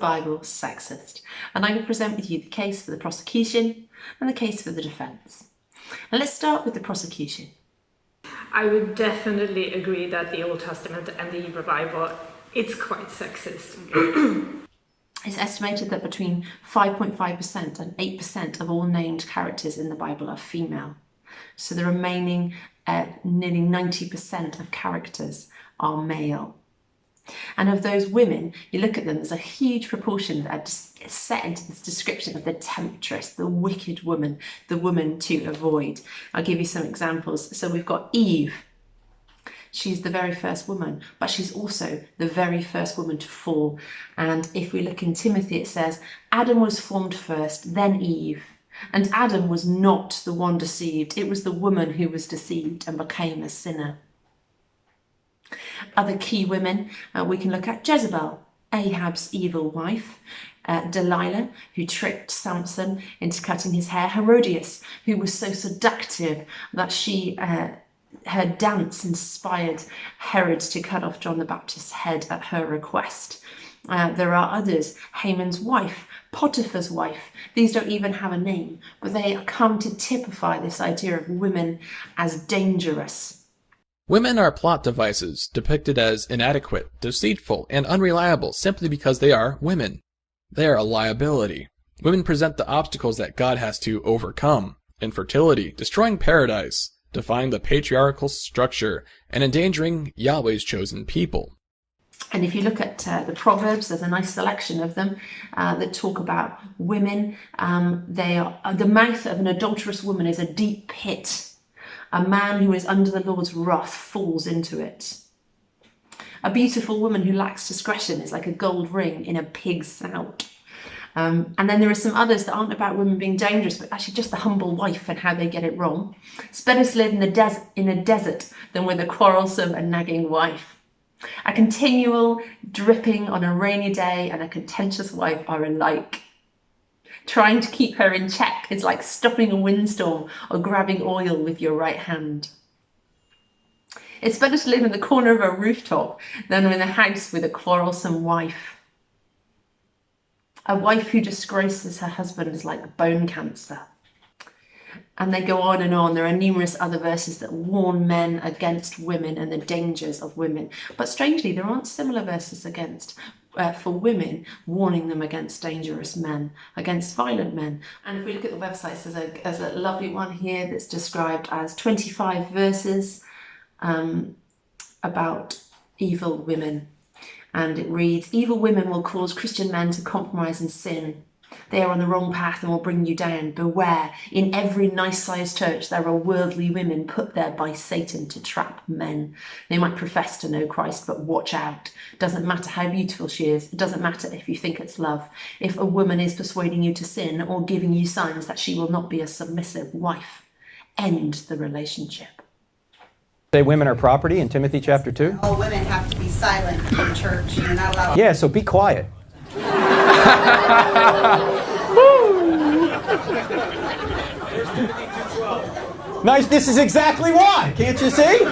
Bible sexist? And I will present with you the case for the prosecution and the case for the defence. And let's start with the prosecution. I would definitely agree that the Old Testament and the Hebrew Bible, it's quite sexist. It's estimated that between 5.5% and 8% of all named characters in the Bible are female. So the remaining nearly 90% of characters are male. And of those women, you look at them, there's a huge proportion that are set into this description of the temptress, the wicked woman, the woman to avoid. I'll give you some examples. So we've got Eve. She's the very first woman, but she's also the very first woman to fall. And if we look in Timothy, it says, Adam was formed first, then Eve. And Adam was not the one deceived. It was the woman who was deceived and became a sinner. Other key women, we can look at Jezebel, Ahab's evil wife, Delilah, who tricked Samson into cutting his hair, Herodias, who was so seductive that her dance inspired Herod to cut off John the Baptist's head at her request. There are others, Haman's wife, Potiphar's wife. These don't even have a name, but they come to typify this idea of women as dangerous. Women are plot devices, depicted as inadequate, deceitful, and unreliable simply because they are women. They are a liability. Women present the obstacles that God has to overcome: infertility, destroying paradise, defying the patriarchal structure, and endangering Yahweh's chosen people. And if you look at the Proverbs, there's a nice selection of them that talk about women. The mouth of an adulterous woman is a deep pit. A man who is under the Lord's wrath falls into it. A beautiful woman who lacks discretion is like a gold ring in a pig's snout. And then there are some others that aren't about women being dangerous, but actually just the humble wife and how they get it wrong. It's better to live in a desert than with a quarrelsome and nagging wife. A continual dripping on a rainy day and a contentious wife are alike. Trying to keep her in check is like stopping a windstorm or grabbing oil with your right hand. It's better to live in the corner of a rooftop than in a house with a quarrelsome wife. A wife who disgraces her husband is like bone cancer. And they go on and on. There are numerous other verses that warn men against women and the dangers of women. But strangely, there aren't similar verses for women warning them against dangerous men, against violent men. And if we look at the websites, there's a lovely one here that's described as 25 verses about evil women. And it reads, evil women will cause Christian men to compromise and sin. They are on the wrong path and will bring you down. Beware, in every nice-sized church there are worldly women put there by Satan to trap men. They might profess to know Christ, but watch out. Doesn't matter how beautiful she is. It doesn't matter if you think it's love. If a woman is persuading you to sin or giving you signs that she will not be a submissive wife, end the relationship. Say women are property in Timothy chapter 2? All women have to be silent in church. You're not allowed. Yeah, so be quiet. Nice, this is exactly why. Can't you see?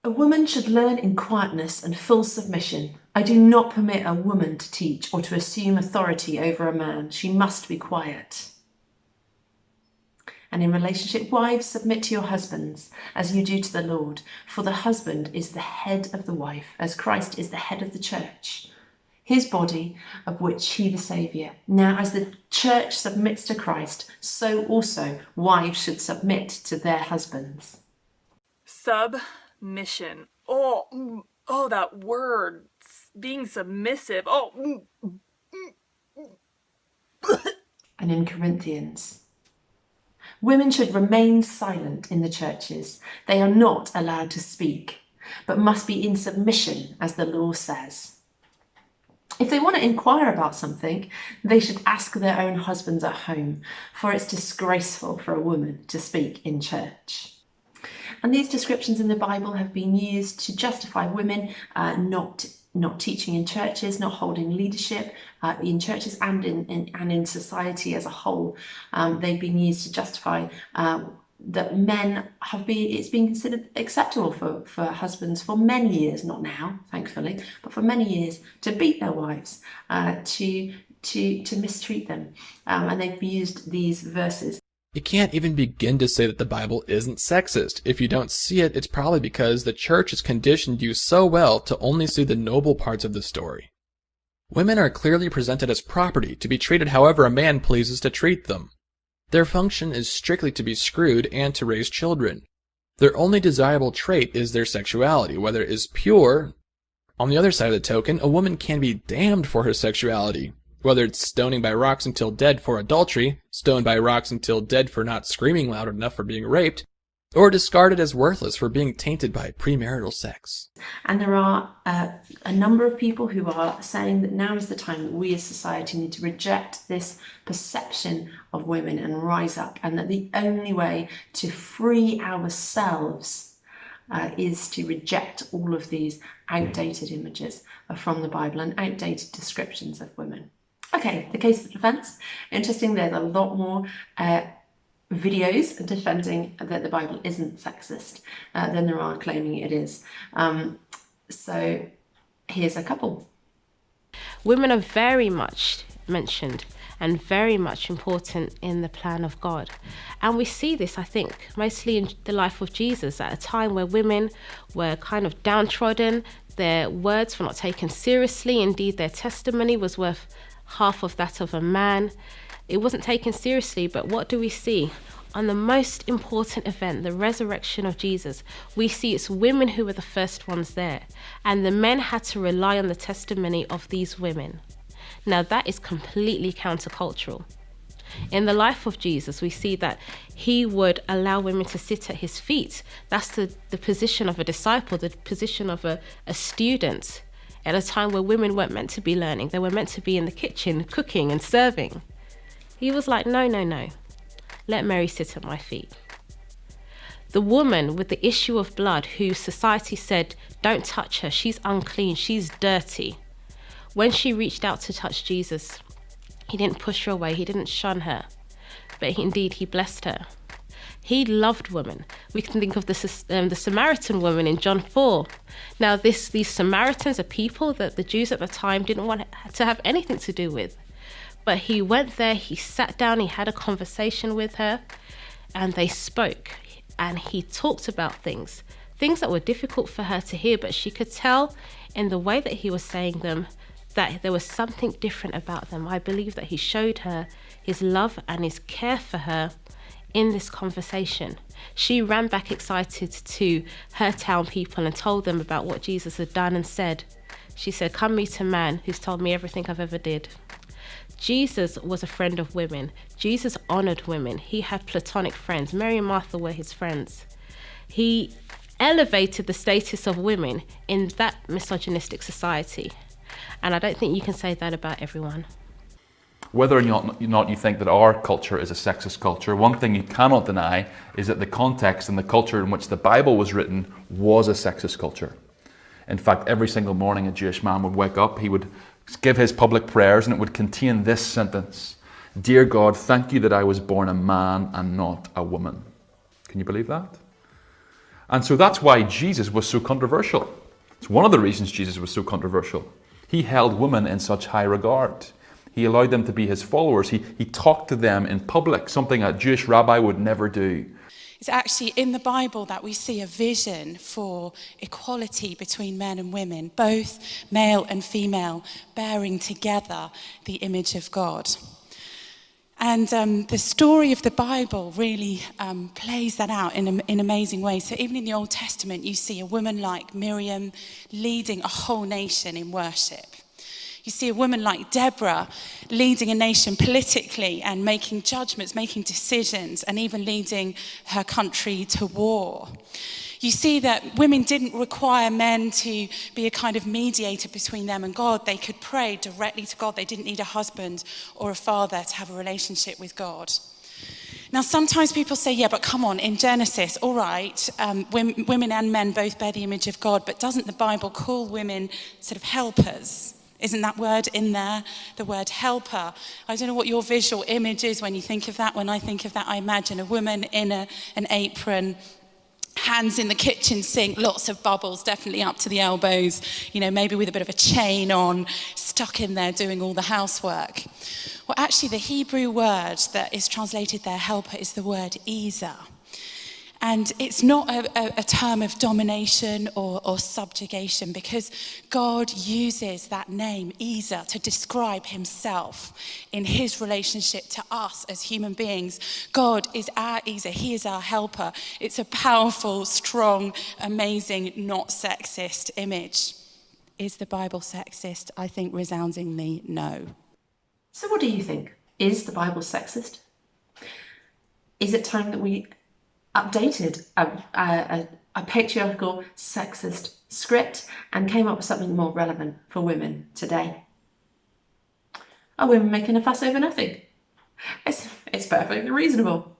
A woman should learn in quietness and full submission. I do not permit a woman to teach or to assume authority over a man. She must be quiet. And in relationship, wives, submit to your husbands as you do to the Lord. For the husband is the head of the wife, as Christ is the head of the church, his body, of which he the Saviour. Now, as the church submits to Christ, so also wives should submit to their husbands. Submission. Oh, that word. Being submissive. And in Corinthians, women should remain silent in the churches. They are not allowed to speak, but must be in submission, as the law says. If they want to inquire about something, they should ask their own husbands at home, for it's disgraceful for a woman to speak in church. And these descriptions in the Bible have been used to justify women not teaching in churches, not holding leadership in churches and in society as a whole. They've been used to justify that men have been, it's been considered acceptable for husbands for many years, not now, thankfully, but for many years, to beat their wives, to mistreat them. And they've used these verses. You can't even begin to say that the Bible isn't sexist. If you don't see it, it's probably because the church has conditioned you so well to only see the noble parts of the story. Women are clearly presented as property to be treated however a man pleases to treat them. Their function is strictly to be screwed and to raise children. Their only desirable trait is their sexuality, whether it is pure. On the other side of the token, a woman can be damned for her sexuality. Whether it's stoning by rocks until dead for adultery, stoned by rocks until dead for not screaming loud enough for being raped, or discarded as worthless for being tainted by premarital sex. And there are a number of people who are saying that now is the time that we as society need to reject this perception of women and rise up, and that the only way to free ourselves is to reject all of these outdated images from the Bible and outdated descriptions of women. Okay, the case for defence. Interesting, there's a lot more videos defending that the Bible isn't sexist than there are claiming it is. So here's a couple. Women are very much mentioned and very much important in the plan of God. And we see this, I think, mostly in the life of Jesus, at a time where women were kind of downtrodden, their words were not taken seriously, indeed their testimony was worth half of that of a man. It wasn't taken seriously, but what do we see? On the most important event, the resurrection of Jesus, we see it's women who were the first ones there, and the men had to rely on the testimony of these women. Now that is completely countercultural. In the life of Jesus, we see that he would allow women to sit at his feet. That's the position of a disciple, the position of a student, at a time where women weren't meant to be learning. They were meant to be in the kitchen, cooking and serving. He was like, no. Let Mary sit at my feet. The woman with the issue of blood, who society said, don't touch her, she's unclean, she's dirty. When she reached out to touch Jesus, he didn't push her away, he didn't shun her, but he blessed her. He loved women. We can think of the Samaritan woman in John 4. Now, these Samaritans are people that the Jews at the time didn't want to have anything to do with. But he went there, he sat down, he had a conversation with her, and they spoke. And he talked about things that were difficult for her to hear, but she could tell in the way that he was saying them that there was something different about them. I believe that he showed her his love and his care for her in this conversation. She ran back excited to her town people and told them about what Jesus had done and said. She said, come meet a man who's told me everything I've ever did. Jesus was a friend of women. Jesus honored women. He had platonic friends. Mary and Martha were his friends. He elevated the status of women in that misogynistic society. And I don't think you can say that about everyone. Whether or not you think that our culture is a sexist culture, one thing you cannot deny is that the context and the culture in which the Bible was written was a sexist culture. In fact, every single morning a Jewish man would wake up, he would give his public prayers, and it would contain this sentence: Dear God, thank you that I was born a man and not a woman. Can you believe that? And so that's why Jesus was so controversial. It's one of the reasons Jesus was so controversial. He held women in such high regard. He allowed them to be his followers. He talked to them in public, something a Jewish rabbi would never do. It's actually in the Bible that we see a vision for equality between men and women, both male and female, bearing together the image of God. And the story of the Bible really plays that out in amazing ways. So even in the Old Testament, you see a woman like Miriam leading a whole nation in worship. You see a woman like Deborah leading a nation politically and making judgments, making decisions, and even leading her country to war. You see that women didn't require men to be a kind of mediator between them and God. They could pray directly to God. They didn't need a husband or a father to have a relationship with God. Now, sometimes people say, yeah, but come on, in Genesis, all right, women and men both bear the image of God, but doesn't the Bible call women sort of helpers? Isn't that word in there? The word helper. I don't know what your visual image is when you think of that. When I think of that, I imagine a woman in an apron, hands in the kitchen sink, lots of bubbles, definitely up to the elbows, maybe with a bit of a chain on, stuck in there doing all the housework. Well, actually, the Hebrew word that is translated there, helper, is the word Ezer. And it's not a term of domination or subjugation, because God uses that name, Ezer, to describe himself in his relationship to us as human beings. God is our Ezer. He is our helper. It's a powerful, strong, amazing, not sexist image. Is the Bible sexist? I think resoundingly no. So what do you think? Is the Bible sexist? Is it time that we updated a patriarchal, sexist script and came up with something more relevant for women today? Are women making a fuss over nothing? It's perfectly reasonable.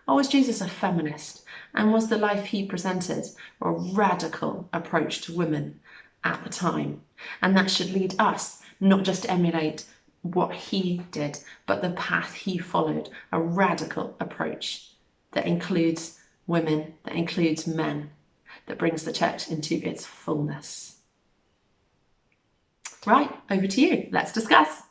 Or was Jesus a feminist, and was the life he presented a radical approach to women at the time? And that should lead us not just to emulate what he did, but the path he followed, a radical approach that includes women, that includes men, that brings the church into its fullness. Right, over to you. Let's discuss.